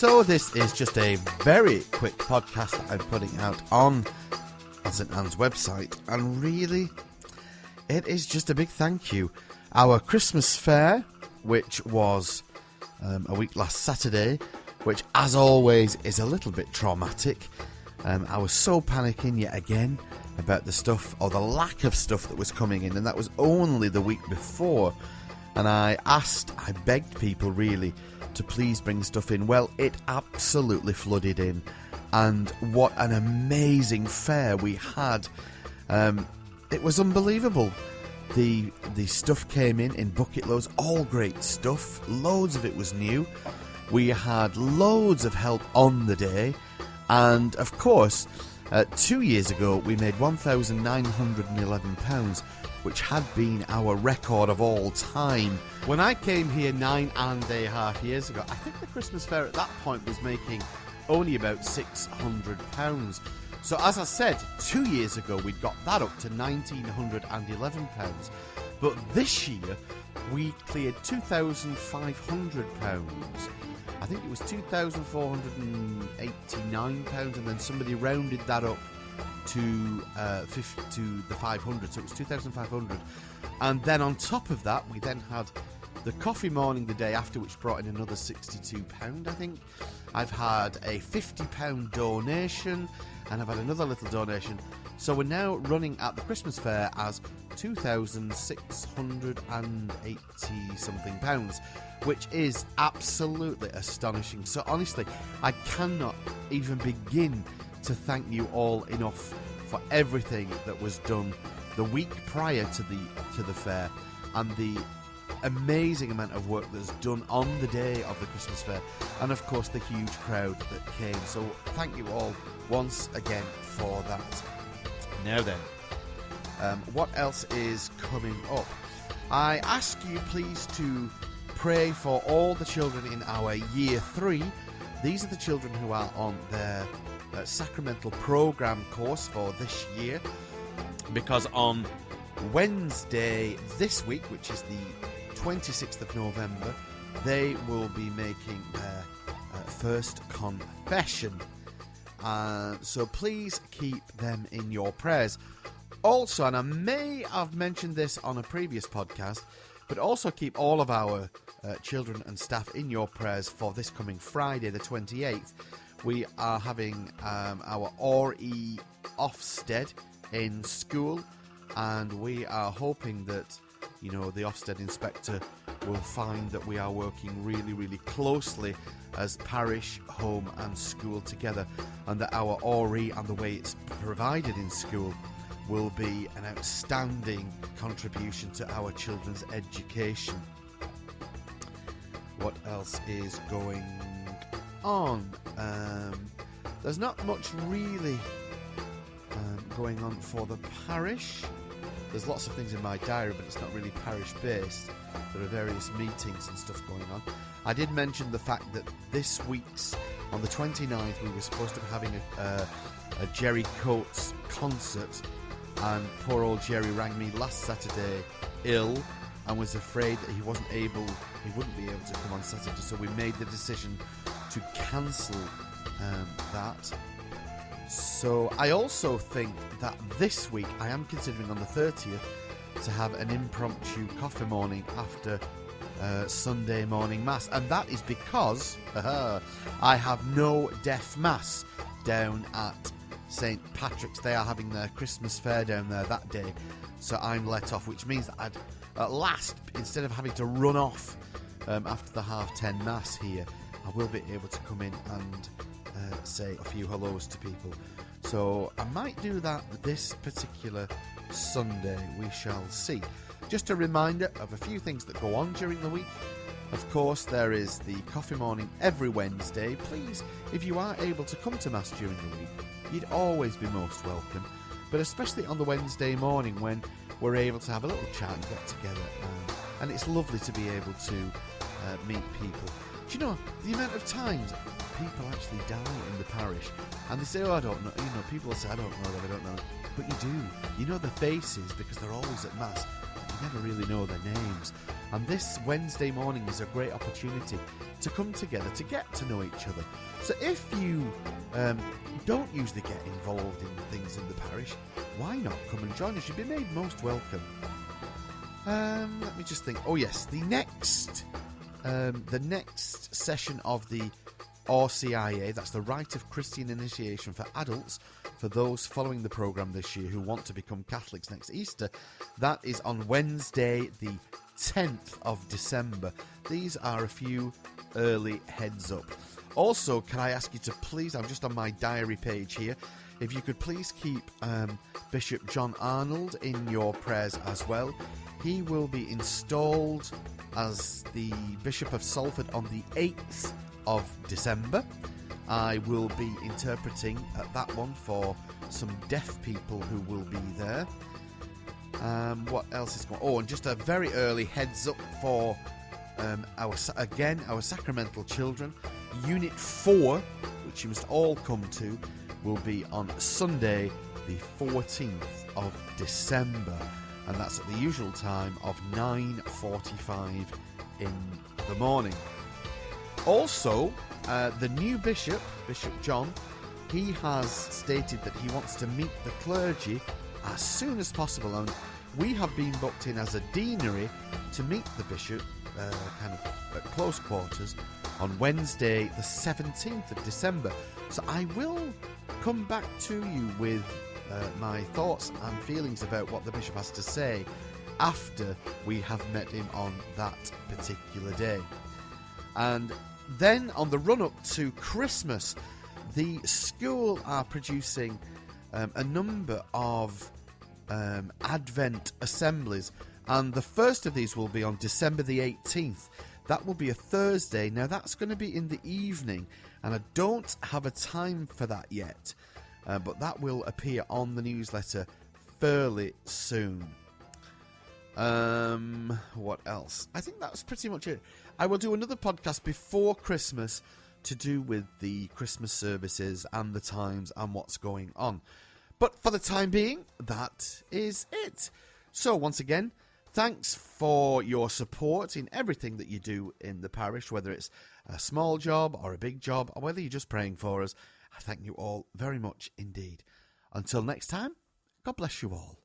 So this is just a very quick podcast that I'm putting out on St Anne's website, and really, it is just a big thank you. Our Christmas fair, which was a week last Saturday, which as always is a little bit traumatic. I was so panicking yet again about the stuff, or the lack of stuff that was coming in, and that was only the week before. And I begged people really to please bring stuff in. Well, it absolutely flooded in, and what an amazing fair we had. It was unbelievable. The stuff came in bucket loads, all great stuff. Loads of it was new. We had loads of help on the day, and of course 2 years ago we made £1,911, which had been our record of all time. When I came here 9.5 years ago, I think the Christmas fair at that point was making only about £600. So as I said, 2 years ago we'd got that up to £1,911. But this year we cleared £2,500. I think it was £2,489, and then somebody rounded that up to the 500, so it was 2,500. And then on top of that, we then had the coffee morning the day after, which brought in another £62, I think. I've had a £50 donation, and I've had another little donation. So we're now running at the Christmas fair as £2,680 something pounds, which is absolutely astonishing. So honestly, I cannot even begin to thank you all enough for everything that was done the week prior to the fair, and the amazing amount of work that's done on the day of the Christmas fair, and of course the huge crowd that came. So thank you all once again for that. Now then, what else is coming up? I ask you please to pray for all the children in our Year 3. These are the children who are on their sacramental program course for this year, because on Wednesday this week, which is the 26th of November, they will be making their first confession. So please keep them in your prayers. Also, and I may have mentioned this on a previous podcast, but also keep all of our children and staff in your prayers for this coming Friday, the 28th. We are having our RE Ofsted in school, and we are hoping that, the Ofsted inspector will find that we are working really, really closely as parish, home and school together, and that our RE and the way it's provided in school will be an outstanding contribution to our children's education. What else is going on? There's not much really going on for the parish. There's lots of things in my diary, but it's not really parish based. There are various meetings and stuff going on. I did mention the fact that this week's, on the 29th, we were supposed to be having a Jerry Coates concert, and poor old Jerry rang me last Saturday ill and was afraid that he wouldn't be able to come on Saturday, so we made the decision to cancel that. So I also think that this week I am considering on the 30th to have an impromptu coffee morning after Sunday morning mass, and that is because I have no deaf mass down at St Patrick's. They are having their Christmas fair down there that day, so I'm let off, which means that I'd at last, instead of having to run off after the 10:30 mass here, I will be able to come in and say a few hellos to people. So I might do that this particular Sunday. We shall see. Just a reminder of a few things that go on during the week. Of course, there is the coffee morning every Wednesday. Please, if you are able to come to Mass during the week, you'd always be most welcome. But especially on the Wednesday morning when we're able to have a little chat and get together. And it's lovely to be able to meet people. Do you know the amount of times people actually die in the parish, and they say, oh, I don't know, people will say, I don't know them, I don't know, but you do. You know their faces because they're always at Mass, but you never really know their names. And this Wednesday morning is a great opportunity to come together to get to know each other. So if you don't usually get involved in things in the parish, why not come and join us? You'd be made most welcome. Let me just think. Oh yes, the next session of the RCIA, that's the Rite of Christian Initiation for adults, for those following the programme this year who want to become Catholics next Easter, that is on Wednesday the 10th of December. These are a few early heads up. Also, can I ask you to please, I'm just on my diary page here, if you could please keep Bishop John Arnold in your prayers as well. He will be installed as the Bishop of Salford on the 8th of December. I will be interpreting at that one for some deaf people who will be there. What else is going on? Oh, and just a very early heads up for our sacramental children. Unit 4, which you must all come to, will be on Sunday the 14th of December, and that's at the usual time of 9:45 in the morning. Also, the new Bishop John, he has stated that he wants to meet the clergy as soon as possible, and we have been booked in as a deanery to meet the Bishop kind of at close quarters on Wednesday the 17th of December. So I will come back to you with my thoughts and feelings about what the Bishop has to say after we have met him on that particular day. And then on the run-up to Christmas, the school are producing a number of Advent assemblies, and the first of these will be on December the 18th. That will be a Thursday. Now that's going to be in the evening, and I don't have a time for that yet, but that will appear on the newsletter fairly soon. What else? I think that's pretty much it. I will do another podcast before Christmas to do with the Christmas services and the times and what's going on. But for the time being, that is it. So once again, thanks for your support in everything that you do in the parish, whether it's a small job or a big job, or whether you're just praying for us. I thank you all very much indeed. Until next time, God bless you all.